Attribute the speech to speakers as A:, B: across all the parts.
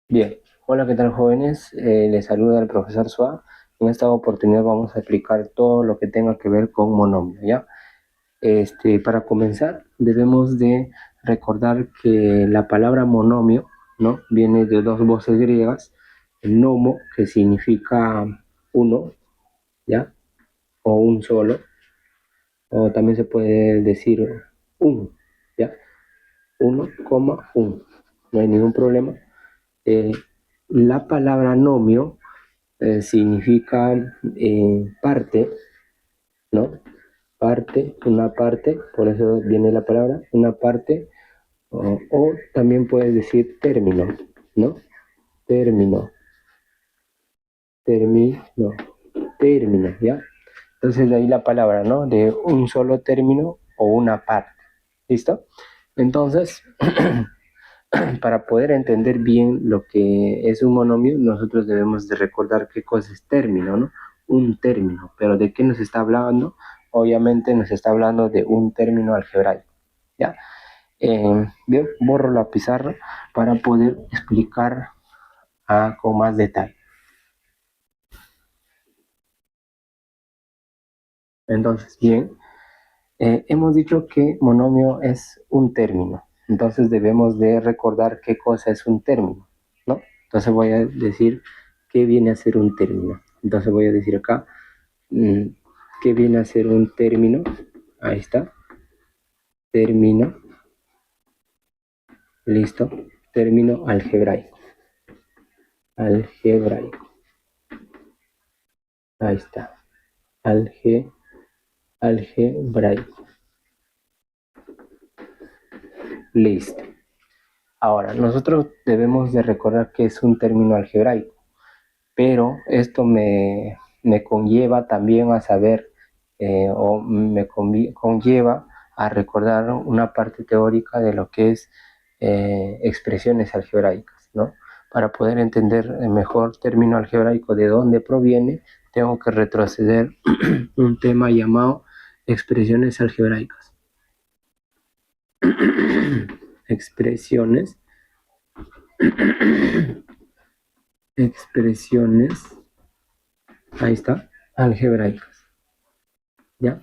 A: Bien, hola, ¿qué tal jóvenes? Les saluda el profesor Suá. En esta oportunidad vamos a explicar todo lo que tenga que ver con monomio, ¿ya? Para comenzar, debemos de recordar que la palabra monomio, ¿no? Viene de dos voces griegas, el nomo, que significa uno, ¿ya? O un solo, o también se puede decir un, ¿ya? Uno, coma, un. No hay ningún problema. Eh, la palabra nomio significa parte, ¿no? Parte, una parte, por eso viene la palabra, una parte, o también puedes decir término, ¿no? Término, término, término, ¿ya? Entonces de ahí la palabra, ¿no? De un solo término o una parte, ¿listo? Entonces, para poder entender bien lo que es un monomio, nosotros debemos de recordar qué cosa es término, ¿no? Un término, pero ¿de qué nos está hablando? Obviamente nos está hablando de un término algebraico, ¿ya? Bien, borro la pizarra para poder explicar con más detalle. Entonces, bien, hemos dicho que monomio es un término, entonces debemos de recordar qué cosa es un término, ¿no? Entonces voy a decir qué viene a ser un término. Entonces voy a decir acá mm, qué viene a ser un término. Ahí está, término, listo, término algebraico, algebraico, ahí está, algebraico, listo. Ahora, nosotros debemos de recordar que es un término algebraico, pero esto me conlleva también a saber o me conlleva a recordar una parte teórica de lo que es expresiones algebraicas, ¿no? Para poder entender mejor término algebraico de dónde proviene, tengo que retroceder un tema llamado expresiones algebraicas. expresiones, expresiones, ahí está, algebraicas, ¿ya?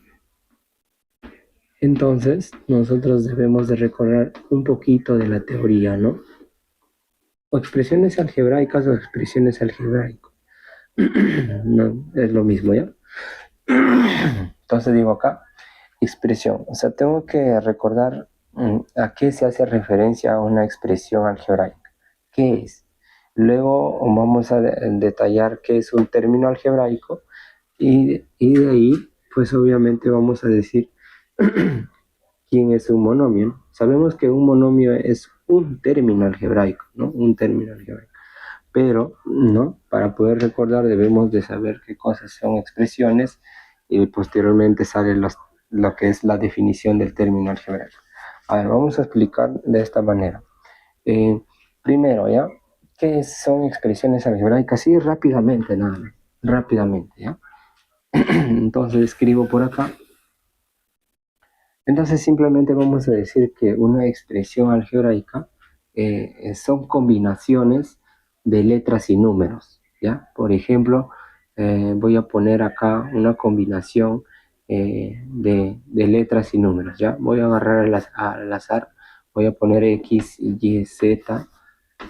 A: Entonces, nosotros debemos de recordar un poquito de la teoría, ¿no? O expresiones algebraicas o expresiones algebraicas. No, es lo mismo, ¿ya? Entonces digo acá, expresión. O sea, tengo que recordar a qué se hace referencia a una expresión algebraica. ¿Qué es? Luego vamos a detallar qué es un término algebraico y de ahí, pues obviamente vamos a decir quién es un monomio. Sabemos que un monomio es un término algebraico, ¿no? Un término algebraico. Pero, ¿no? Para poder recordar debemos de saber qué cosas son expresiones y posteriormente sale lo que es la definición del término algebraico. A ver, vamos a explicar de esta manera. Eh, Primero, ¿ya? ¿Qué son expresiones algebraicas? Sí, rápidamente, nada más. Rápidamente, ¿ya? Entonces escribo por acá. Entonces simplemente vamos a decir que una expresión algebraica son combinaciones de letras y números, ¿ya? Por ejemplo, voy a poner acá una combinación de letras y números, ¿ya? Voy a agarrar al azar, voy a poner X, Y, Z,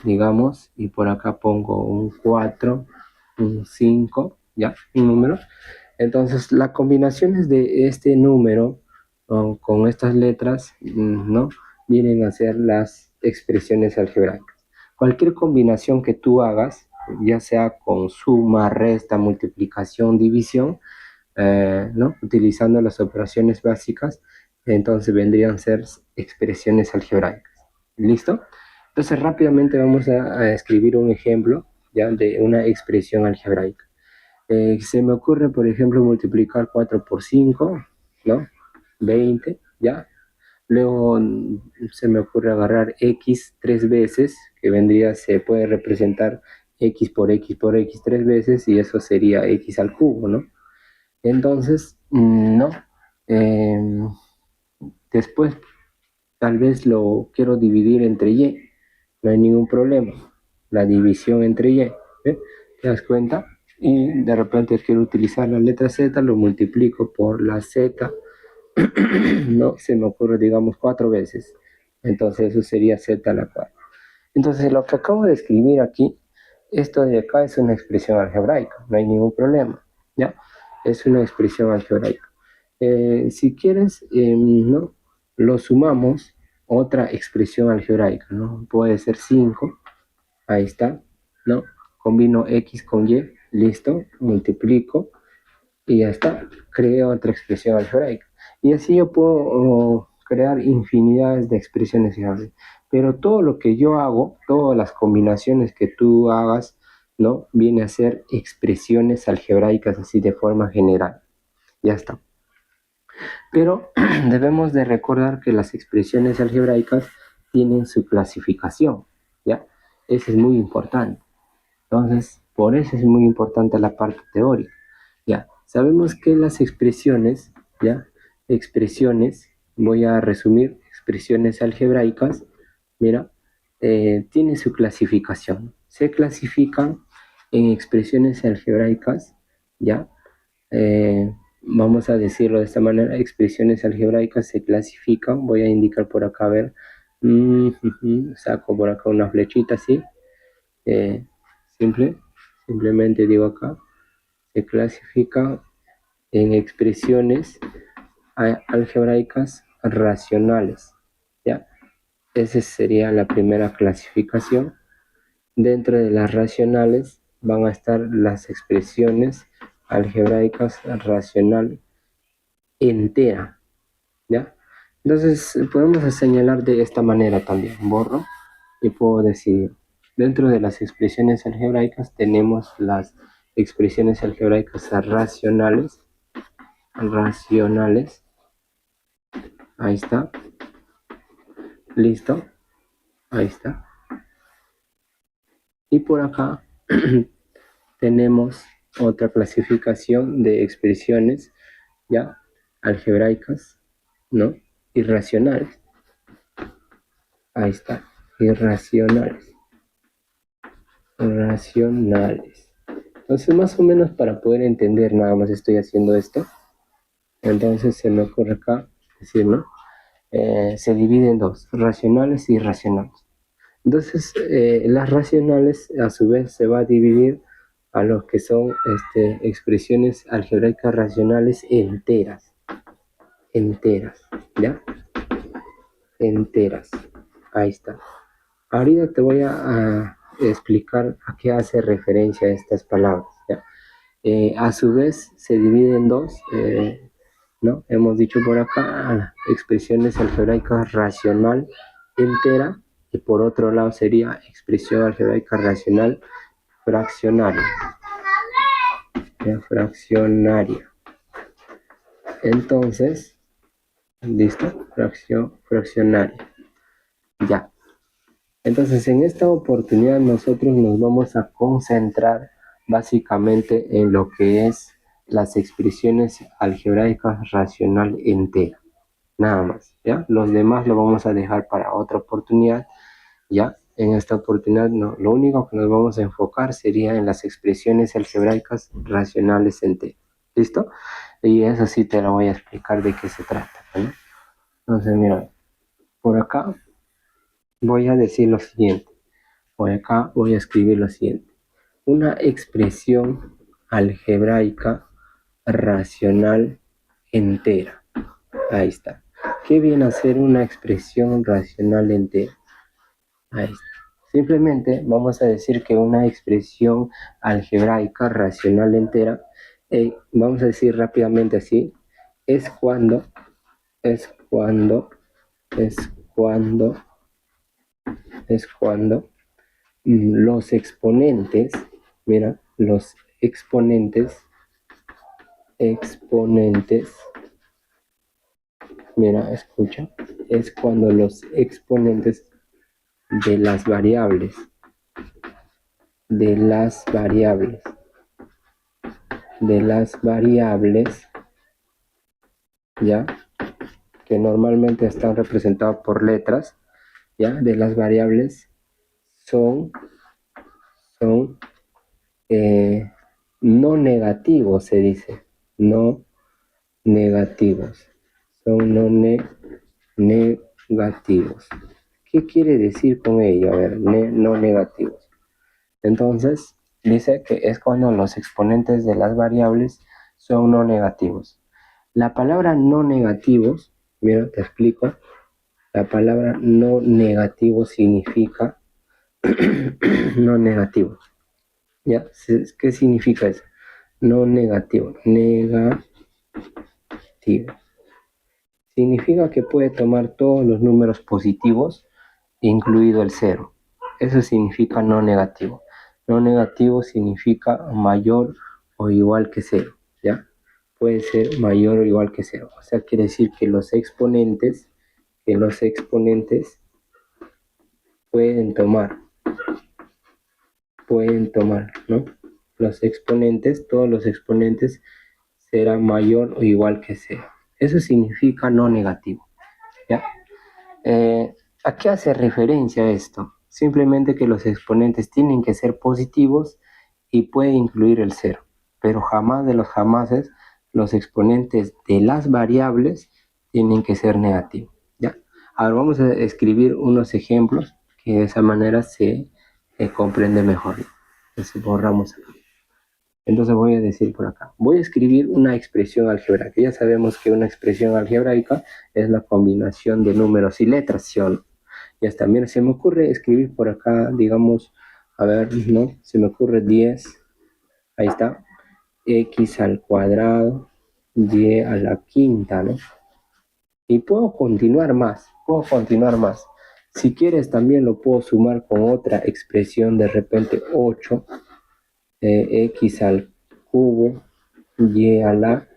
A: digamos, y por acá pongo un 4, un 5, ¿ya? Un número. Entonces, las combinaciones de este número con estas letras, ¿no? Vienen a ser las expresiones algebraicas. Cualquier combinación que tú hagas, ya sea con suma, resta, multiplicación, división, ¿no? Utilizando las operaciones básicas, entonces vendrían a ser expresiones algebraicas. ¿Listo? Entonces rápidamente vamos a escribir un ejemplo ya de una expresión algebraica. Se me ocurre, por ejemplo, multiplicar 4 por 5, ¿no? 20, ¿ya? Luego se me ocurre agarrar x tres veces, que vendría, se puede representar x por x por x tres veces, y eso sería x al cubo, ¿no? Entonces, no. Eh, Después, tal vez lo quiero dividir entre y, no hay ningún problema. la división entre y, ¿ve? ¿Te das cuenta? Y de repente quiero utilizar la letra z, lo multiplico por la z, ¿no? Se me ocurre, digamos, 4 veces. Entonces eso sería z a la cuarta. Entonces lo que acabo de escribir aquí, esto de acá es una expresión algebraica, no hay ningún problema, ¿ya? Es una expresión algebraica. Si quieres, ¿no? Lo sumamos otra expresión algebraica, ¿no? Puede ser 5, ahí está, ¿no? Combino x con y, listo, multiplico y ya está, creo otra expresión algebraica. Y así yo puedo crear infinidades de expresiones algebraicas. Pero todo lo que yo hago, todas las combinaciones que tú hagas, ¿no? Viene a ser expresiones algebraicas así de forma general. Ya está. Pero debemos de recordar que las expresiones algebraicas tienen su clasificación, ¿ya? Eso es muy importante. Entonces, por eso es muy importante la parte teórica. Ya, sabemos que las expresiones, ya, expresiones, voy a resumir, expresiones algebraicas, mira, tienen su clasificación. Se clasifican en expresiones algebraicas, ya, vamos a decirlo de esta manera, expresiones algebraicas se clasifican, voy a indicar por acá, a ver, saco por acá una flechita así, eh, simplemente digo acá, se clasifican en expresiones algebraicas racionales, ¿ya? Esa sería la primera clasificación. Dentro de las racionales van a estar las expresiones algebraicas racional entera, ¿ya? Entonces podemos señalar de esta manera también, borro y puedo decir, dentro de las expresiones algebraicas tenemos las expresiones algebraicas racionales, ahí está, listo, ahí está. Y por acá tenemos otra clasificación de expresiones ya algebraicas, ¿no? Irracionales. Ahí está, irracionales. Racionales. Entonces, más o menos para poder entender, nada más estoy haciendo esto. Entonces se me ocurre acá decir, ¿no? Se divide en dos, racionales y irracionales. Entonces, las racionales a su vez se va a dividir a lo que son expresiones algebraicas racionales enteras, ¿ya? Enteras, ahí está. Ahorita te voy a explicar a qué hace referencia estas palabras, ¿ya? A su vez se divide en dos, ¿no? Hemos dicho por acá expresiones algebraicas racional entera y por otro lado sería expresión algebraica racional fraccionaria. Fraccionaria. Entonces, listo, fraccionaria. Ya. Entonces, en esta oportunidad nosotros nos vamos a concentrar básicamente en lo que es las expresiones algebraicas racional entera. Nada más, ¿ya? Los demás lo vamos a dejar para otra oportunidad, ¿ya? En esta oportunidad no, lo único que nos vamos a enfocar sería en las expresiones algebraicas racionales enteras. ¿Listo? Y eso sí te lo voy a explicar de qué se trata, ¿no? Entonces, mira, por acá voy a decir lo siguiente. Por acá voy a escribir lo siguiente. Una expresión algebraica racional entera. Ahí está. ¿Qué viene a ser una expresión racional entera? Ahí está. Simplemente vamos a decir que una expresión algebraica racional entera, vamos a decir rápidamente así, es cuando, es cuando, es cuando, es cuando los exponentes, mira, los exponentes, mira, escucha, es cuando los exponentes de las variables, ya, que normalmente están representados por letras, ya, de las variables son son no negativos, se dice, no negativos, son no negativos. ¿Qué quiere decir con ello? A ver, no negativos. Entonces, dice que es cuando los exponentes de las variables son no negativos. La palabra no negativos, mira, te explico. La palabra no negativo significa no negativo. ¿Ya? ¿Qué significa eso? No negativo. Negativo. Significa que puede tomar todos los números positivos, incluido el cero. Eso significa no negativo. No negativo significa mayor o igual que cero, ¿ya? Puede ser mayor o igual que cero. O sea, quiere decir que los exponentes pueden tomar, ¿no? Los exponentes, todos los exponentes serán mayor o igual que cero. Eso significa no negativo, ¿ya? ¿A qué hace referencia esto? Simplemente que los exponentes tienen que ser positivos y puede incluir el cero, pero jamás de los jamases los exponentes de las variables tienen que ser negativos, ¿ya? Ahora vamos a escribir unos ejemplos que de esa manera se comprende mejor. Entonces borramos aquí. Entonces voy a decir por acá, voy a escribir una expresión algebraica. Ya sabemos que una expresión algebraica es la combinación de números y letras, ¿sí o no? Ya está, mira, se me ocurre escribir por acá, digamos, a ver, ¿no? Se me ocurre 10, ahí está, x al cuadrado, y a la quinta, ¿no? Y puedo continuar más. Si quieres también lo puedo sumar con otra expresión, de repente 8, x al cubo, y a la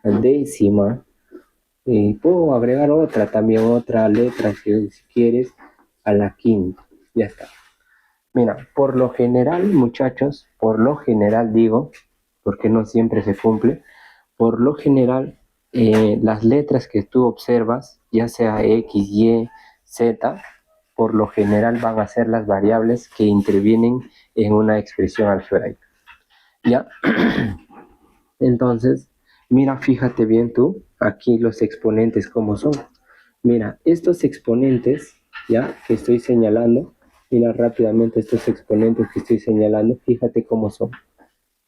A: décima, y puedo agregar otra letra si quieres, a la quinta. Ya está. Mira, por lo general, muchachos, por lo general digo, porque no siempre se cumple, por lo general, las letras que tú observas, ya sea X, Y, Z, por lo general van a ser las variables que intervienen en una expresión algebraica. ¿Ya? Entonces, mira, fíjate bien tú, aquí los exponentes cómo son. Mira, estos exponentes, ya, que estoy señalando, mira rápidamente estos exponentes que estoy señalando, fíjate cómo son.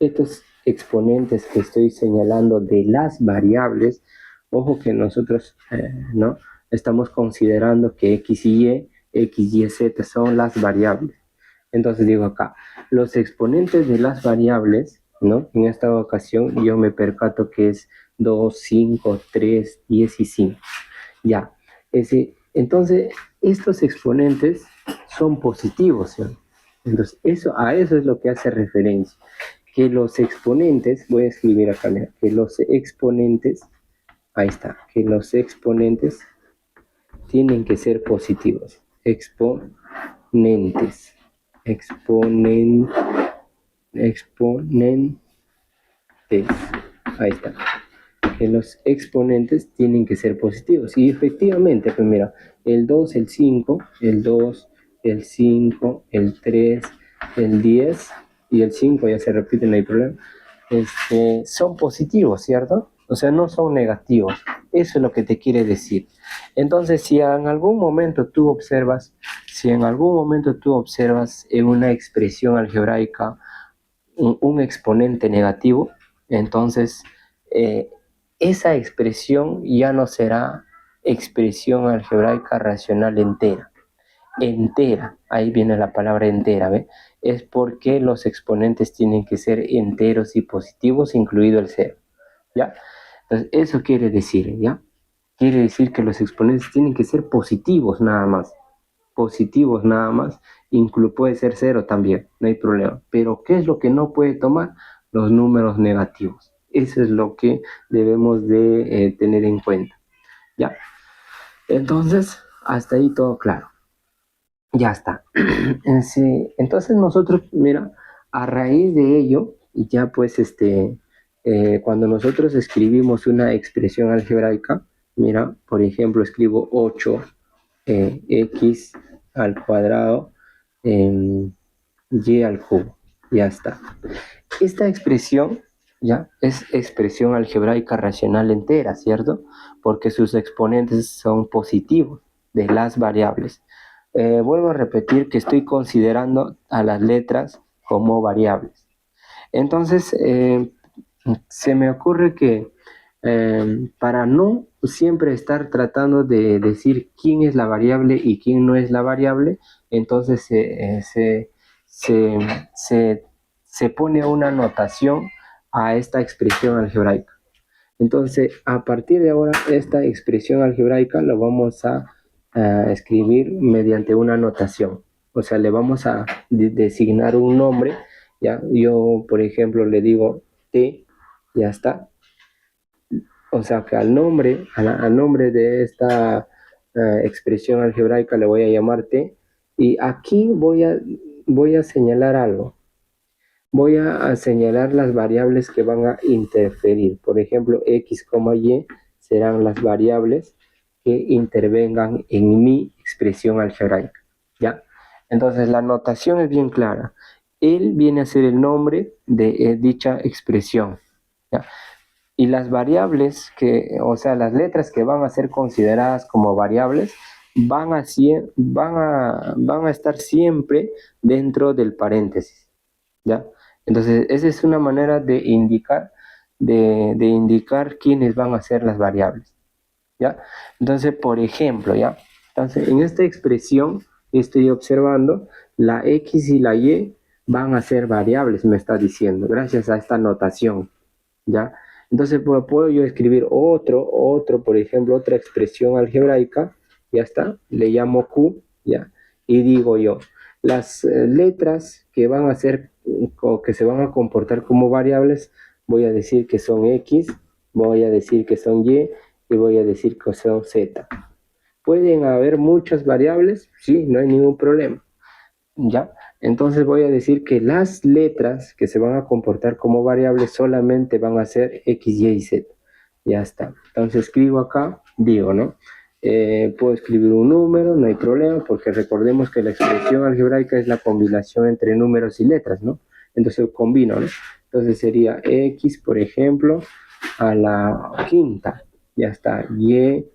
A: Estos exponentes que estoy señalando de las variables, ojo que nosotros, ¿no? Estamos considerando que X y Z son las variables. Entonces digo acá, los exponentes de las variables, ¿no? En esta ocasión yo me percato que es 2, 5, 3, 10 y 5. Ya, entonces estos exponentes son positivos, ¿sí? Entonces a eso es lo que hace referencia. Que los exponentes, voy a escribir acá, mira, que los exponentes, ahí está, que los exponentes tienen que ser positivos. Exponentes. Ahí está. Que los exponentes tienen que ser positivos. Y efectivamente, pues mira, el 2, el 5, el 2, el 5, el 3, el 10 y el 5 ya se repite, no hay problema. Son positivos, ¿cierto? O sea, no son negativos. Eso es lo que te quiere decir. Entonces, si en algún momento tú observas en una expresión algebraica un exponente negativo, entonces esa expresión ya no será expresión algebraica racional entera. Ahí viene la palabra entera, ¿ve? Es porque los exponentes tienen que ser enteros y positivos, incluido el cero, ¿ya? Entonces, eso quiere decir, ¿ya? Quiere decir que los exponentes tienen que ser positivos nada más. Positivos nada más. Puede ser cero también, no hay problema. Pero, ¿qué es lo que no puede tomar? Los números negativos. Eso es lo que debemos de tener en cuenta, ¿ya? Entonces, hasta ahí todo claro. Ya está. Sí, entonces nosotros, mira, a raíz de ello, ya pues cuando nosotros escribimos una expresión algebraica, mira, por ejemplo, escribo 8 x al cuadrado y al cubo. Ya está. Esta expresión, ya, es expresión algebraica racional entera, ¿cierto? Porque sus exponentes son positivos de las variables. Vuelvo a repetir que estoy considerando a las letras como variables. Entonces, se me ocurre que para no siempre estar tratando de decir quién es la variable y quién no es la variable, entonces se, se, se pone una notación a esta expresión algebraica. Entonces, a partir de ahora, esta expresión algebraica lo vamos a escribir mediante una notación. O sea, le vamos a designar un nombre, ¿ya? Yo, por ejemplo, le digo T, ya está. O sea, que al nombre de esta expresión algebraica le voy a llamar T. Y aquí voy a señalar algo. Voy a señalar las variables que van a interferir. Por ejemplo, X, Y serán las variables que intervengan en mi expresión algebraica. ¿Ya? Entonces, la notación es bien clara. Él viene a ser el nombre de dicha expresión. ¿Ya? Y las variables o sea, las letras que van a ser consideradas como variables, van a estar siempre dentro del paréntesis. ¿Ya? Entonces, esa es una manera de indicar quiénes van a ser las variables, ¿ya? Entonces, por ejemplo, ¿ya? Entonces, en esta expresión estoy observando la X y la Y van a ser variables, me está diciendo, gracias a esta notación, ¿ya? Entonces, puedo yo escribir por ejemplo, otra expresión algebraica, ya está, le llamo Q, ¿ya? Y digo yo, las letras que van a ser o que se van a comportar como variables, voy a decir que son X, voy a decir que son Y y voy a decir que son Z. ¿Pueden haber muchas variables? Sí, no hay ningún problema. ¿Ya? Entonces voy a decir que las letras que se van a comportar como variables solamente van a ser X, Y y Z. Ya está. Entonces escribo acá, digo, ¿no? Puedo escribir un número, no hay problema, porque recordemos que la expresión algebraica es la combinación entre números y letras, ¿no? Entonces combino, ¿no? Entonces sería X, por ejemplo, a la quinta. Ya está. Y,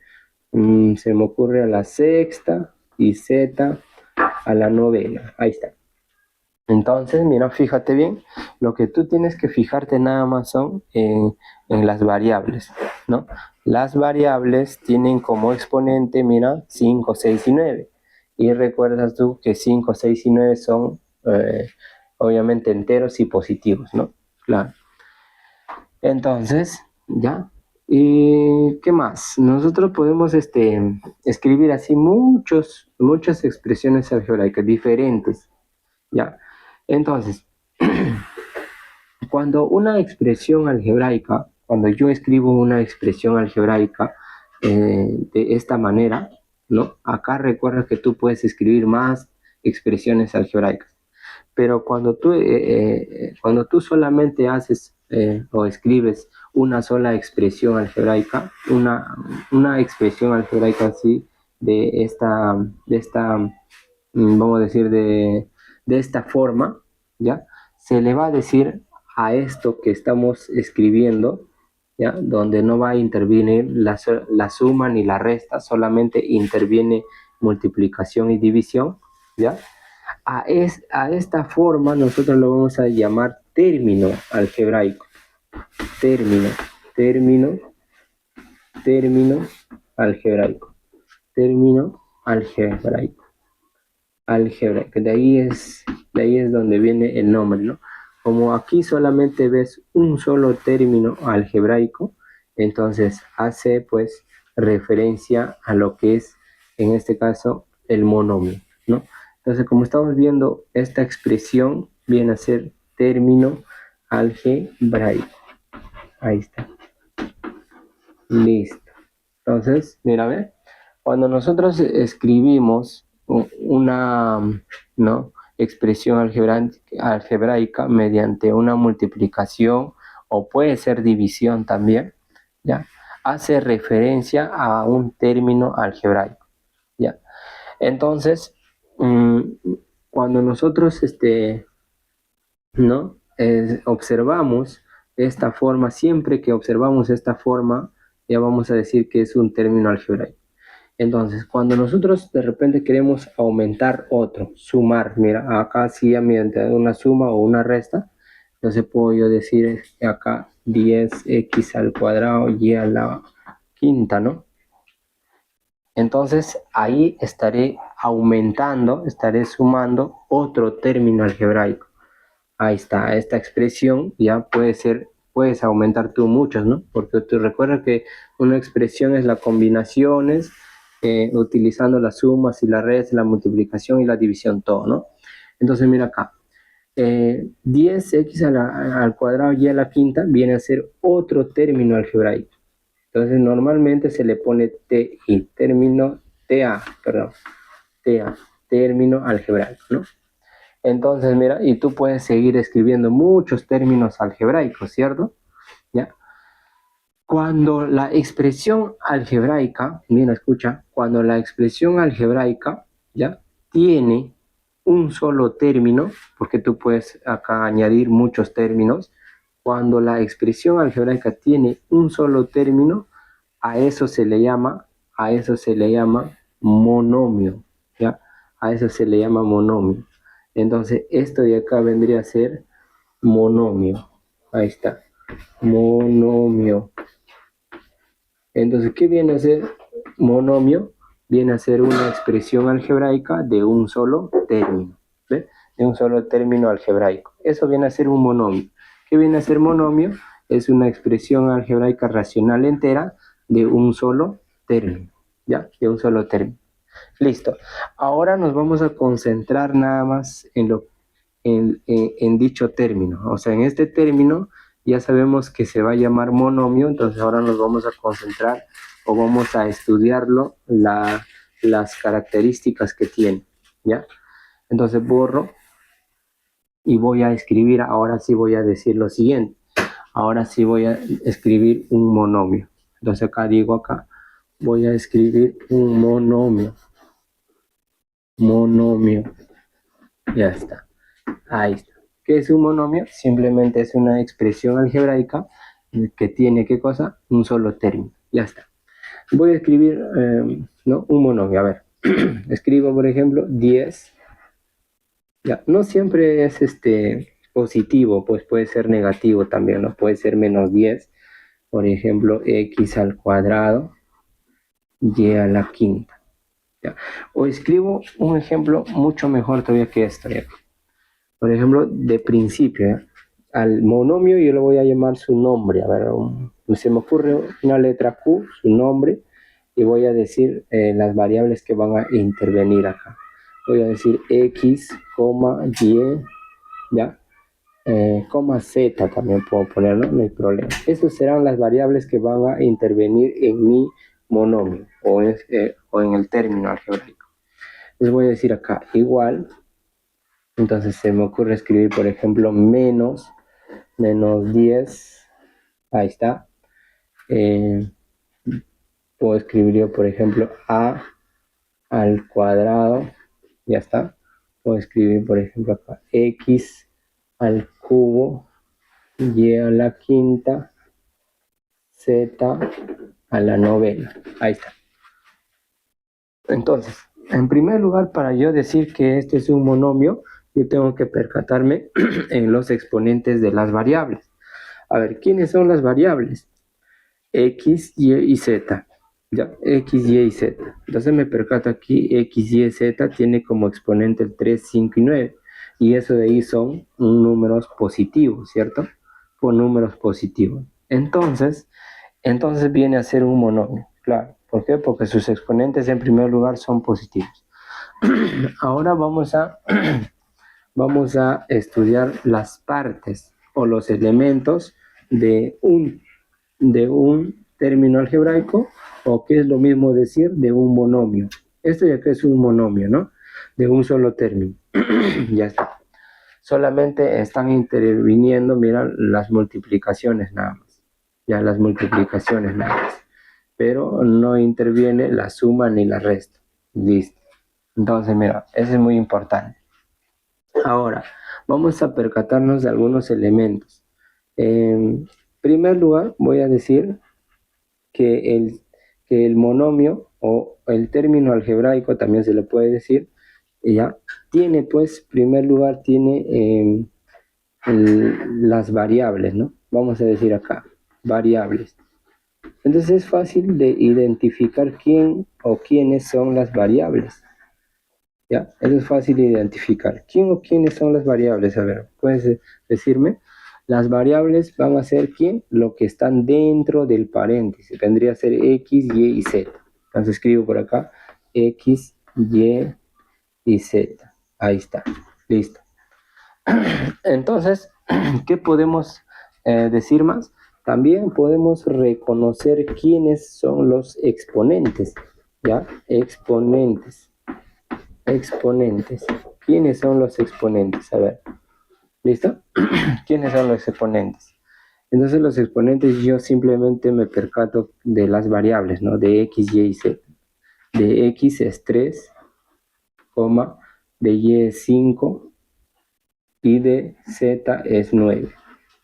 A: se me ocurre a la sexta y Z a la novena. Ahí está. Entonces, mira, fíjate bien, lo que tú tienes que fijarte nada más son en las variables, ¿no? Las variables tienen como exponente, mira, 5, 6 y 9. Y recuerdas tú que 5, 6 y 9 son obviamente enteros y positivos, ¿no? Claro. Entonces, ¿ya? ¿Y qué más? Nosotros podemos escribir así muchas expresiones algebraicas diferentes, ¿ya? Entonces, cuando yo escribo una expresión algebraica de esta manera, ¿no? Acá recuerda que tú puedes escribir más expresiones algebraicas. Pero cuando tú solamente haces o escribes una sola expresión algebraica, una expresión algebraica así de esta, vamos a decir, de esta forma, ¿ya? Se le va a decir a esto que estamos escribiendo, ¿ya? Donde no va a intervenir la suma ni la resta, solamente interviene multiplicación y división, ¿ya? A esta forma nosotros lo vamos a llamar término algebraico. Término, término, término algebraico. Término algebraico. Algebraico. De ahí es donde viene el nombre, ¿no? Como aquí solamente ves un solo término algebraico, entonces hace pues referencia a lo que es en este caso el monomio, ¿no? Entonces, como estamos viendo, esta expresión viene a ser término algebraico. Ahí está. Listo. Entonces, mira, a ver, cuando nosotros escribimos una, ¿no? expresión algebraica mediante una multiplicación o puede ser división también, ¿ya? Hace referencia a un término algebraico, ¿ya? Entonces, cuando nosotros ¿no? Observamos esta forma, siempre que observamos esta forma, ya vamos a decir que es un término algebraico. Entonces, cuando nosotros de repente queremos aumentar otro, sumar, mira, acá sí ya mediante una suma o una resta, entonces puedo yo decir acá 10x al cuadrado y a la quinta, ¿no? Entonces ahí estaré aumentando, estaré sumando otro término algebraico. Ahí está, esta expresión ya puede ser, puedes aumentar tú muchos, ¿no? Porque tú recuerda que una expresión es la combinaciones, utilizando las sumas y la restas, la multiplicación y la división, todo, ¿no? Entonces mira acá, 10x al cuadrado y a la quinta viene a ser otro término algebraico. Entonces normalmente se le pone TI, término TA, perdón, TA, término algebraico, ¿no? Entonces, mira, y tú puedes seguir escribiendo muchos términos algebraicos, ¿cierto? ¿Ya? Cuando la expresión algebraica, mira, escucha, cuando la expresión algebraica, ¿ya? Tiene un solo término, porque tú puedes acá añadir muchos términos, cuando la expresión algebraica tiene un solo término, a eso se le llama, a eso se le llama monomio, ¿ya? A eso se le llama monomio. Entonces, esto de acá vendría a ser monomio. Ahí está, monomio. Entonces, ¿qué viene a ser monomio? Viene a ser una expresión algebraica de un solo término, ¿ve? De un solo término algebraico. Eso viene a ser un monomio. ¿Qué viene a ser monomio? Es una expresión algebraica racional entera de un solo término, ¿ya? De un solo término. Listo. Ahora nos vamos a concentrar nada más en dicho término. O sea, en este término ya sabemos que se va a llamar monomio, entonces ahora nos vamos a concentrar o vamos a estudiarlo, las características que tiene, ¿ya? Entonces borro y voy a escribir, ahora sí voy a decir lo siguiente. Ahora sí voy a escribir un monomio. Entonces acá digo acá, voy a escribir un monomio. Monomio. Ya está. Ahí está. ¿Qué es un monomio? Simplemente es una expresión algebraica que tiene, ¿qué cosa? Un solo término. Ya está. Voy a escribir, ¿no? Un monomio. A ver. Escribo, por ejemplo, 10. Ya. No siempre es positivo, pues puede ser negativo también, ¿no? Puede ser menos 10. Por ejemplo, x al cuadrado y a la quinta. ¿Ya? O escribo un ejemplo mucho mejor todavía que esto. ¿Ya? Por ejemplo, de principio, ¿eh? Al monomio yo le voy a llamar su nombre. A ver, se me ocurre una letra Q, su nombre, y voy a decir las variables que van a intervenir acá. Voy a decir X, Y, ¿ya? Coma Z también puedo ponerlo, no hay problema. Esas serán las variables que van a intervenir en mi monomio o en el término algebraico. Les voy a decir acá igual. Entonces se me ocurre escribir, por ejemplo, menos 10. Ahí está. Puedo escribir yo, por ejemplo, a al cuadrado. Ya está. Puedo escribir, por ejemplo, acá x al cubo, y a la quinta, z a la novena. Ahí está. Entonces, en primer lugar, para yo decir que este es un monomio, yo tengo que percatarme en los exponentes de las variables. A ver, ¿quiénes son las variables? X, Y y Z. ¿Ya? X, Y y Z. Entonces me percato aquí, X, Y, Z tiene como exponente el 3, 5 y 9. Y eso de ahí son números positivos, ¿cierto? Con números positivos. Entonces viene a ser un monomio, claro. ¿Por qué? Porque sus exponentes en primer lugar son positivos. Ahora vamos a estudiar las partes o los elementos de un término algebraico, o que es lo mismo decir de un monomio. Esto ya que es un monomio, ¿no? De un solo término. Ya está. Solamente están interviniendo, mira, las multiplicaciones nada más. Ya las multiplicaciones nada más. Pero no interviene la suma ni la resta. Listo. Entonces, mira, eso es muy importante. Ahora, vamos a percatarnos de algunos elementos. En primer lugar, voy a decir que el monomio o el término algebraico, también se le puede decir, ya tiene, pues, en primer lugar, tiene las variables, ¿no? Vamos a decir acá, variables. Entonces es fácil de identificar quién o quiénes son las variables. ¿Ya? Eso es fácil de identificar. ¿Quién o quiénes son las variables? A ver, ¿puedes decirme? Las variables van a ser ¿quién? Lo que están dentro del paréntesis. Vendría a ser X, Y y Z. Entonces escribo por acá X, Y y Z. Ahí está. Listo. Entonces, ¿qué podemos decir más? También podemos reconocer quiénes son los exponentes. ¿Ya? Exponentes. Exponentes. ¿Quiénes son los exponentes? A ver, ¿listo? ¿Quiénes son los exponentes? Entonces los exponentes yo simplemente me percato de las variables, ¿no? De X, Y y Z. De X es 3, de Y es 5 y de Z es 9.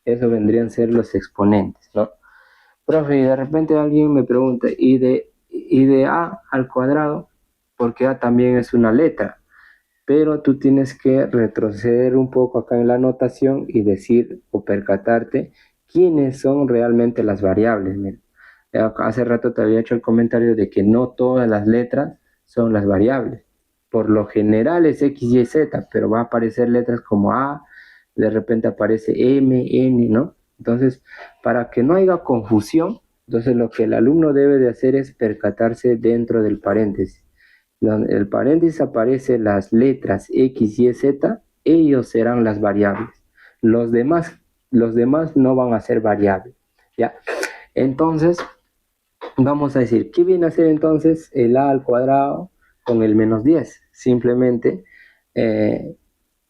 A: Eso vendrían a ser los exponentes, ¿no? Profe, y de repente alguien me pregunta, ¿y de A al cuadrado? Porque A también es una letra. Pero tú tienes que retroceder un poco acá en la anotación y decir o percatarte quiénes son realmente las variables. Mira, hace rato te había hecho el comentario de que no todas las letras son las variables. Por lo general es X, Y, Z, pero va a aparecer letras como A, de repente aparece M, N, ¿no? Entonces, para que no haya confusión, entonces lo que el alumno debe de hacer es percatarse dentro del paréntesis. Donde el paréntesis aparece las letras X, Y, Z, ellos serán las variables. Los demás, los demás no van a ser variables. ¿Ya? Entonces, vamos a decir, ¿qué viene a ser entonces el A al cuadrado con el menos 10? Simplemente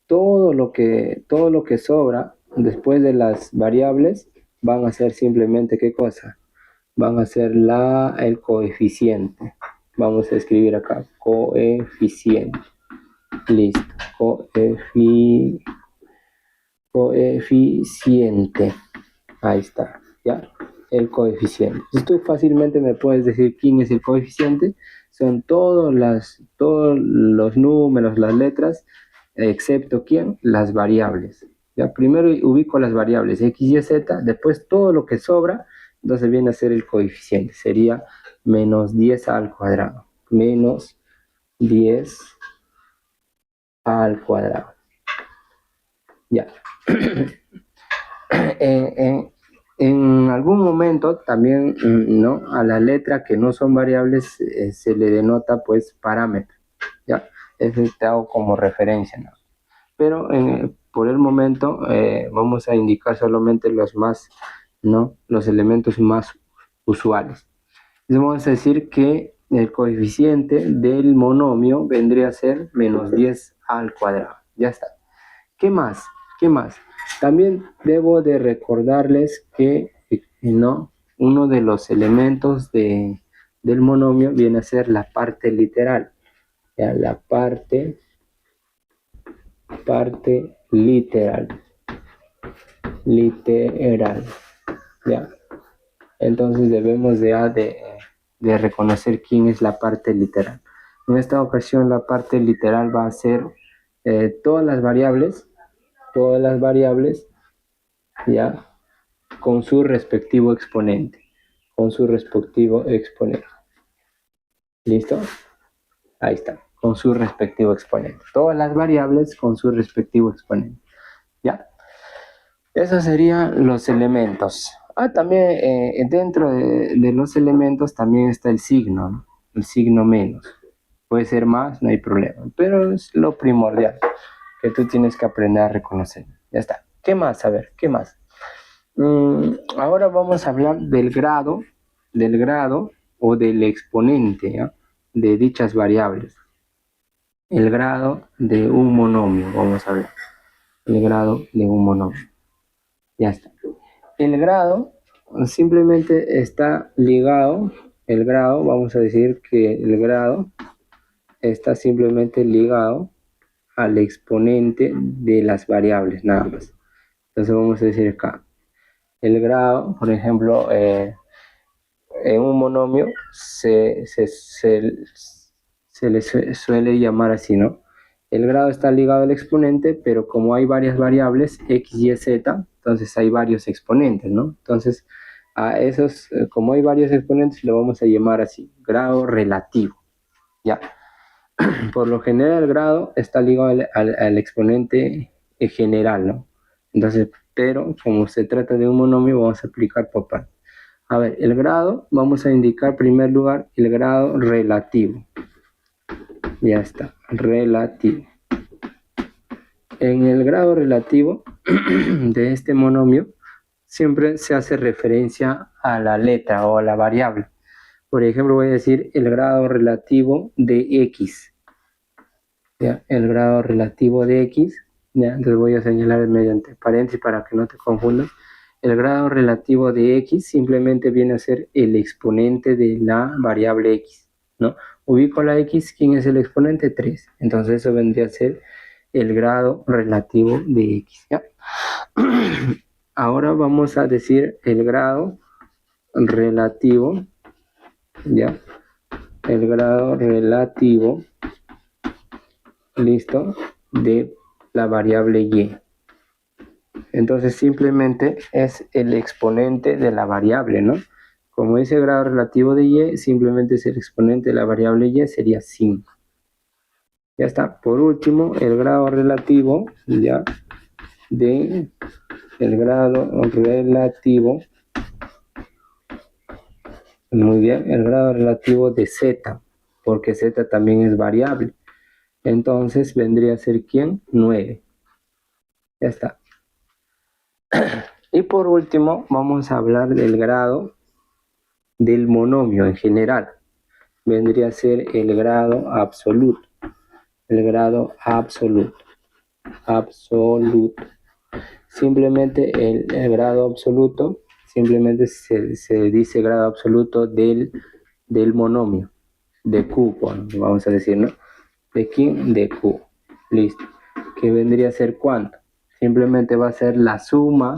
A: todo lo que sobra después de las variables van a ser simplemente ¿qué cosa? Van a ser el coeficiente. Vamos a escribir acá, coeficiente. Listo, coeficiente. Ahí está, ¿ya? El coeficiente. Entonces tú fácilmente me puedes decir quién es el coeficiente. Son todos los números, las letras, excepto ¿quién? Las variables. ¿Ya? Primero ubico las variables X, Y, Z, después todo lo que sobra, entonces viene a ser el coeficiente. Sería menos 10 al cuadrado. Menos 10 al cuadrado. Ya. En algún momento también, ¿no? A la letra que no son variables se le denota pues parámetro, ¿ya? Eso te hago como referencia, ¿no? Pero por el momento vamos a indicar solamente los más, ¿no? Los elementos más usuales. Entonces vamos a decir que el coeficiente del monomio vendría a ser menos 10 al cuadrado. Ya está. ¿Qué más? ¿Qué más? También debo de recordarles que ¿no? Uno de los elementos del monomio viene a ser la parte literal. ¿Ya? La parte literal. Literal. ¿Ya? Entonces debemos de reconocer quién es la parte literal. En esta ocasión la parte literal va a ser todas las variables, ¿ya? Con su respectivo exponente. Con su respectivo exponente. ¿Listo? Ahí está. Con su respectivo exponente. Todas las variables con su respectivo exponente. ¿Ya? Esos serían los elementos. También dentro de los elementos también está el signo, ¿no? El signo menos. Puede ser más, no hay problema. Pero es lo primordial que tú tienes que aprender a reconocer. Ya está. ¿Qué más? A ver, ¿qué más? Ahora vamos a hablar del grado o del exponente, ¿ya? De dichas variables. El grado de un monomio, vamos a ver. El grado de un monomio. Ya está. El grado simplemente está ligado, vamos a decir que el grado está simplemente ligado al exponente de las variables, nada más. Entonces vamos a decir acá, el grado, por ejemplo, en un monomio se le suele llamar así, ¿no? El grado está ligado al exponente, pero como hay varias variables, x, y, z, entonces hay varios exponentes, ¿no? Entonces, a esos, como hay varios exponentes, lo vamos a llamar así, grado relativo, ¿ya? Por lo general, el grado está ligado al exponente general, ¿no? Entonces, pero como se trata de un monomio, vamos a aplicar por partes. A ver, el grado, vamos a indicar en primer lugar el grado relativo. Ya está, relativo. En el grado relativo de este monomio, siempre se hace referencia a la letra o a la variable. Por ejemplo, voy a decir el grado relativo de x. ¿Ya? El grado relativo de x, ¿ya? Entonces voy a señalar mediante paréntesis para que no te confundas. El grado relativo de x simplemente viene a ser el exponente de la variable x, ¿no? Ubico la x, ¿quién es el exponente? 3. Entonces eso vendría a ser el grado relativo de x, ¿ya? Ahora vamos a decir el grado relativo, ¿ya? El grado relativo, listo, de la variable y. Entonces simplemente es el exponente de la variable, ¿no? Como ese grado relativo de y, simplemente es el exponente de la variable y, sería 5. Ya está. Por último, el grado relativo, ya, de el grado relativo, muy bien, el grado relativo de z, porque z también es variable. Entonces vendría a ser ¿quién? 9. Ya está. Y por último, vamos a hablar del grado del monomio en general. Vendría a ser el grado absoluto. El grado absoluto. Absoluto. Simplemente el grado absoluto, simplemente se dice grado absoluto del monomio. De Q, bueno, vamos a decir, ¿no? ¿De quién? De Q. Listo. ¿Qué vendría a ser cuánto? Simplemente va a ser la suma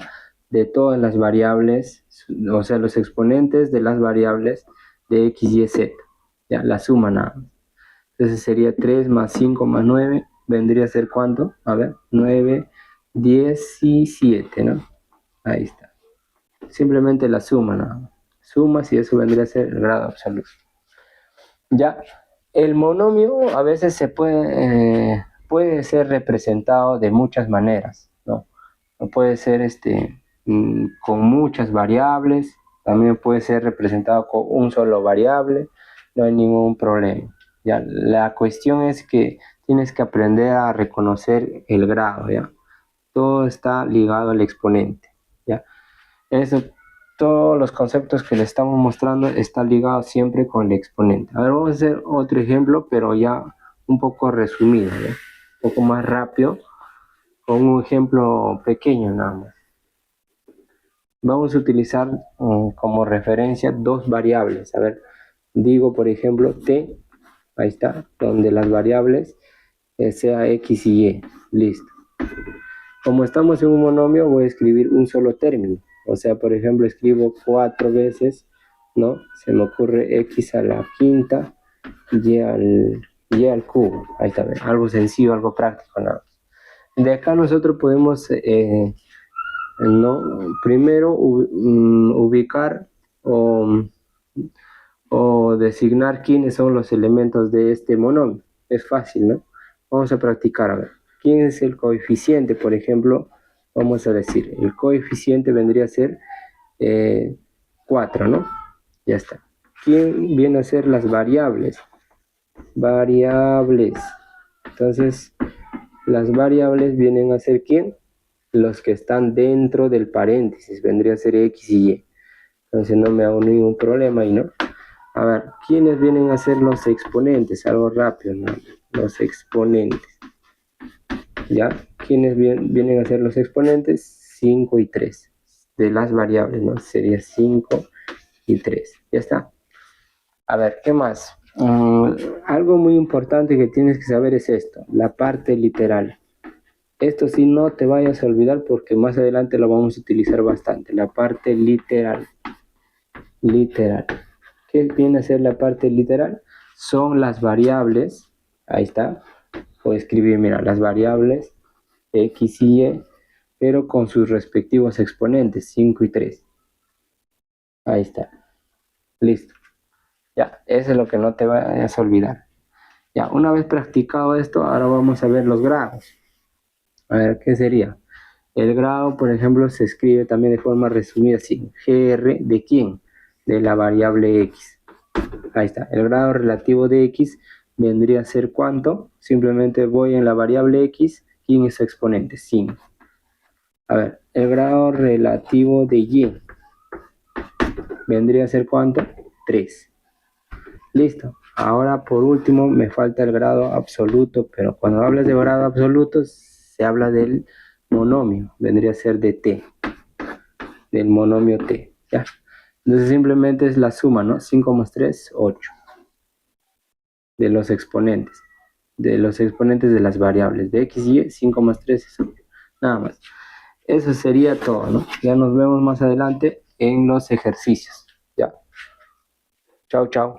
A: de todas las variables, o sea, los exponentes de las variables de x, y, z. Ya, la suma nada más. Entonces sería 3 más 5 más 9, vendría a ser ¿cuánto? A ver, 9, 17, ¿no? Ahí está. Simplemente la suma nada más. Sumas y eso vendría a ser el grado absoluto. Ya, el monomio a veces puede ser representado de muchas maneras, ¿no? Puede ser con muchas variables, también puede ser representado con un solo variable, no hay ningún problema. ¿Ya? La cuestión es que tienes que aprender a reconocer el grado, ¿ya? Todo está ligado al exponente, ¿ya? Eso, todos los conceptos que le estamos mostrando están ligados siempre con el exponente. A ver, vamos a hacer otro ejemplo, pero ya un poco resumido, ¿ya? Un poco más rápido, con un ejemplo pequeño nada más. Vamos a utilizar como referencia dos variables. A ver, digo por ejemplo t, ahí está, donde las variables sea x y y. Listo. Como estamos en un monomio, voy a escribir un solo término. O sea, por ejemplo, escribo 4 veces, ¿no? Se me ocurre x a la quinta y al cubo. Ahí está, algo sencillo, algo práctico, nada. De acá nosotros podemos, ¿no? Primero ubicar o designar quiénes son los elementos de este monomio. Es fácil, ¿no? Vamos a practicar, a ver. ¿Quién es el coeficiente? Por ejemplo, vamos a decir, el coeficiente vendría a ser 4, ¿no? Ya está. ¿Quién viene a ser las variables? Variables. Entonces, las variables vienen a ser ¿quién? Los que están dentro del paréntesis. Vendría a ser x y y. Entonces no me hago ningún problema ahí, ¿no? A ver, ¿quiénes vienen a ser los exponentes? Algo rápido, ¿no? Los exponentes. ¿Ya? ¿Quiénes vienen a ser los exponentes? 5 y 3. De las variables, ¿no? Sería 5 y 3. Ya está. A ver, ¿qué más? Algo muy importante que tienes que saber es esto, la parte literal. Esto sí no te vayas a olvidar porque más adelante lo vamos a utilizar bastante. La parte literal. Literal. ¿Qué viene a ser la parte literal? Son las variables. Ahí está. Voy a escribir, mira, las variables X y Y, pero con sus respectivos exponentes, 5 y 3. Ahí está. Listo. Ya, eso es lo que no te vayas a olvidar. Ya, una vez practicado esto, ahora vamos a ver los grados. A ver, ¿qué sería? El grado, por ejemplo, se escribe también de forma resumida así. GR de quién? De la variable X. Ahí está. El grado relativo de X vendría a ser ¿cuánto? Simplemente voy en la variable X. ¿Quién es su exponente? 5. A ver, el grado relativo de Y vendría a ser ¿cuánto? 3. Listo. Ahora por último me falta el grado absoluto, pero cuando hablas de grado absoluto se habla del monomio, vendría a ser de t, del monomio t, ¿ya? Entonces simplemente es la suma, ¿no? 5 más 3, 8, de los exponentes, de las variables, de x y y, 5 más 3 es 8, nada más. Eso sería todo, ¿no? Ya nos vemos más adelante en los ejercicios, ¿ya? Chao, chao.